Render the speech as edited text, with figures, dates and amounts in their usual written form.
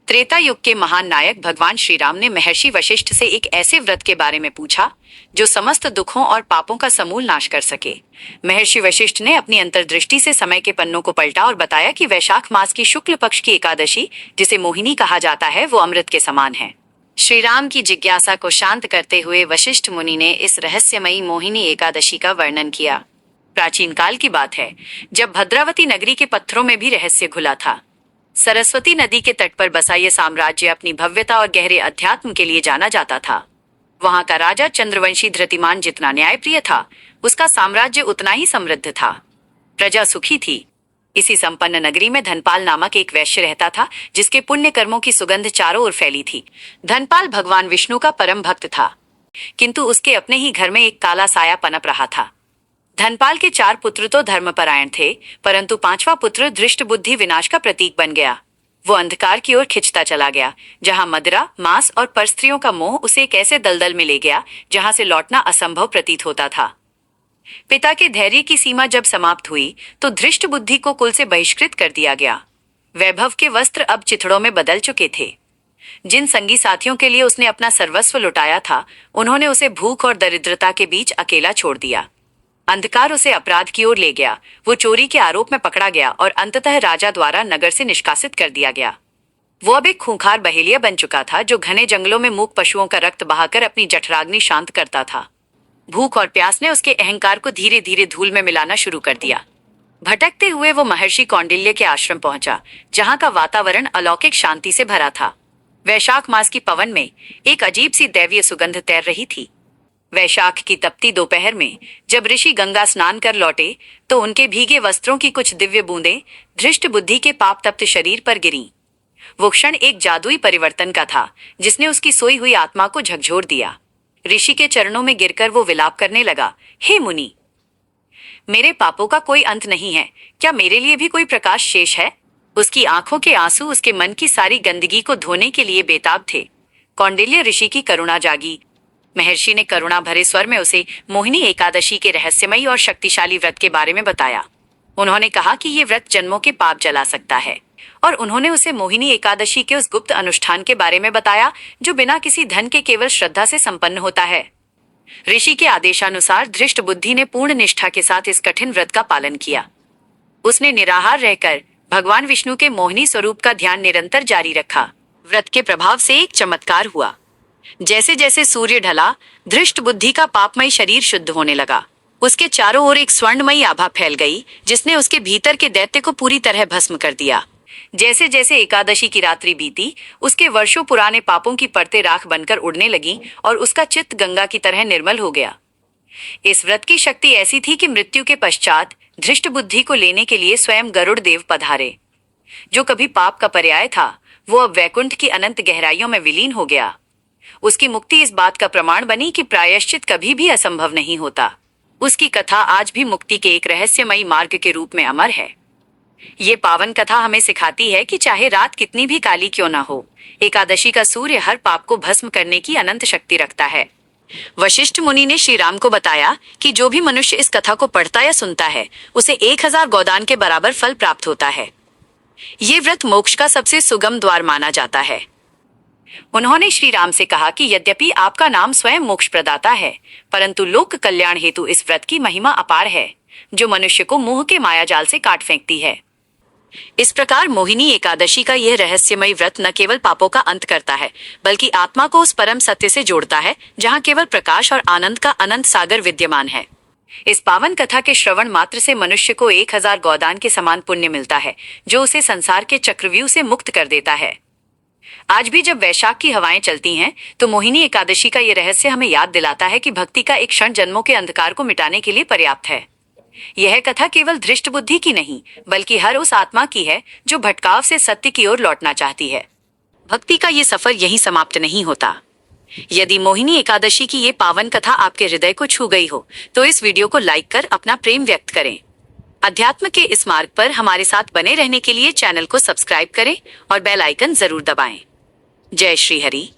त्रेता युग के महान नायक भगवान श्री राम ने महर्षि वशिष्ठ से एक ऐसे व्रत के बारे में पूछा जो समस्त दुखों और पापों का समूल नाश कर सके। महर्षि वशिष्ठ ने अपनी अंतर्दृष्टि से समय के पन्नों को पलटा और बताया कि वैशाख मास की शुक्ल पक्ष की एकादशी, जिसे मोहिनी कहा जाता है, वो अमृत के समान है। श्री राम की जिज्ञासा को शांत करते हुए वशिष्ठ मुनि ने इस रहस्यमयी मोहिनी एकादशी का वर्णन किया। प्राचीन काल की बात है, जब भद्रावती नगरी के पत्थरों में भी रहस्य घुला था। सरस्वती नदी के तट पर बसा ये साम्राज्य अपनी भव्यता और गहरे अध्यात्म के लिए जाना जाता था। वहां का राजा चंद्रवंशी धृतिमान जितना न्यायप्रिय था, उसका साम्राज्य उतना ही समृद्ध था। प्रजा सुखी थी। इसी संपन्न नगरी में धनपाल नामक एक वैश्य रहता था, जिसके पुण्य कर्मों की सुगंध चारों ओर फैली थी। धनपाल भगवान विष्णु का परम भक्त था, किंतु उसके अपने ही घर में एक काला साया पनप रहा था। धनपाल के 4 पुत्र तो धर्मपरायण थे, परंतु 5वां पुत्र धृष्ट बुद्धि विनाश का प्रतीक बन गया। वो अंधकार की ओर खिंचता चला गया, जहां मदिरा, मांस और परस्त्रियों का मोह उसे एक ऐसे दलदल में ले गया जहां से लौटना असंभव प्रतीत होता था। पिता के धैर्य की सीमा जब समाप्त हुई तो धृष्ट बुद्धि को कुल से बहिष्कृत कर दिया गया। वैभव के वस्त्र अब चिथड़ों में बदल चुके थे। जिन संगी साथियों के लिए उसने अपना सर्वस्व लुटाया था, उन्होंने उसे भूख और दरिद्रता के बीच अकेला छोड़ दिया। अंधकार उसे अपराध की ओर ले गया। वो चोरी के आरोप में पकड़ा गया और अंततः राजा द्वारा नगर से निष्कासित कर दिया गया। वो अब एक खूंखार बहेलिया बन चुका था, जो घने जंगलों में मूक पशुओं का रक्त बहाकर अपनी जठराग्नि शांत करता था। भूख और प्यास ने उसके अहंकार को धीरे धीरे धूल में मिलाना शुरू कर दिया। भटकते हुए वो महर्षि कौंडिल्य के आश्रम पहुंचा, जहां का वातावरण अलौकिक शांति से भरा था। वैशाख मास की पवन में एक अजीब सी दैवीय सुगंध तैर रही थी। वैशाख की तपती दोपहर में जब ऋषि गंगा स्नान कर लौटे तो उनके भीगे वस्त्रों की कुछ दिव्य बूंदें धृष्ट बुद्धि के पाप तप्त शरीर पर गिरीं। वो क्षण एक जादुई परिवर्तन का था, जिसने उसकी सोई हुई आत्मा को झकझोर दिया। ऋषि के चरणों में गिरकर वो विलाप करने लगा, हे मुनि, मेरे पापों का कोई अंत नहीं है। क्या मेरे लिए भी कोई प्रकाश शेष है? उसकी आंखों के आंसू उसके मन की सारी गंदगी को धोने के लिए बेताब थे। कौंडिल्य ऋषि की करुणा जागी। महर्षि ने करुणा भरे स्वर में उसे मोहिनी एकादशी के रहस्यमयी और शक्तिशाली व्रत के बारे में बताया। उन्होंने कहा कि ये व्रत जन्मों के पाप जला सकता है, और उन्होंने उसे मोहिनी एकादशी के उस गुप्त अनुष्ठान के बारे में बताया जो बिना किसी धन के केवल श्रद्धा से संपन्न होता है। ऋषि के आदेशानुसार धृष्ट बुद्धि ने पूर्ण निष्ठा के साथ इस कठिन व्रत का पालन किया। उसने निराहार रहकर भगवान विष्णु के मोहिनी स्वरूप का ध्यान निरंतर जारी रखा। व्रत के प्रभाव से एक चमत्कार हुआ। जैसे जैसे सूर्य ढला, धृष्ट बुद्धि का पापमय शरीर शुद्ध होने लगा। उसके चारों ओर एक स्वर्णमयी आभा फैल गई, जिसने उसके भीतर के दैत्य को पूरी तरह भस्म कर दिया। जैसे जैसे एकादशी की रात्रि बीती, उसके वर्षों पुराने पापों की परतें राख बनकर उड़ने लगीं और उसका चित्त गंगा की तरह निर्मल हो गया। इस व्रत की शक्ति ऐसी थी कि मृत्यु के पश्चात धृष्ट बुद्धि को लेने के लिए स्वयं गरुड़ देव पधारे। जो कभी पाप का पर्याय था, वो अब वैकुंठ की अनंत गहराइयों में विलीन हो गया। उसकी मुक्ति इस बात का प्रमाण बनी कि प्रायश्चित कभी भी असंभव नहीं होता। उसकी कथा आज भी मुक्ति के एक रहस्यमयी मार्ग के रूप में अमर है। ये पावन कथा हमें सिखाती है कि चाहे रात कितनी भी काली क्यों ना हो, एकादशी का सूर्य हर पाप को भस्म करने की अनंत शक्ति रखता है। वशिष्ठ मुनि ने श्री राम को बताया कि जो भी मनुष्य इस कथा को पढ़ता या सुनता है, उसे 1000 गोदान के बराबर फल प्राप्त होता है। ये व्रत मोक्ष का सबसे सुगम द्वार माना जाता है। उन्होंने श्री राम से कहा कि यद्यपि आपका नाम स्वयं मोक्ष प्रदाता है, परंतु लोक कल्याण हेतु इस व्रत की महिमा अपार है, जो मनुष्य को मोह के माया जाल से काट फेंकती है। इस प्रकार मोहिनी एकादशी का यह रहस्यमय व्रत न केवल पापों का अंत करता है, बल्कि आत्मा को उस परम सत्य से जोड़ता है जहाँ केवल प्रकाश और आनंद का अनंत सागर विद्यमान है। इस पावन कथा के श्रवण मात्र से मनुष्य को 1000 गोदान के समान पुण्य मिलता है, जो उसे संसार के चक्रव्यूह से मुक्त कर देता है। आज भी जब वैशाख की हवाएं चलती हैं, तो मोहिनी एकादशी का ये रहस्य हमें याद दिलाता है कि भक्ति का एक क्षण जन्मों के अंधकार को मिटाने के लिए पर्याप्त है। यह कथा केवल धृष्ट बुद्धि की नहीं, बल्कि हर उस आत्मा की है जो भटकाव से सत्य की ओर लौटना चाहती है। भक्ति का ये सफर यहीं समाप्त नहीं होता। यदि मोहिनी एकादशी की ये पावन कथा आपके हृदय को छू गई हो, तो इस वीडियो को लाइक कर अपना प्रेम व्यक्त करें। अध्यात्म के इस मार्ग पर हमारे साथ बने रहने के लिए चैनल को सब्सक्राइब करें और बेल आइकन जरूर दबाएं। जय श्री हरि।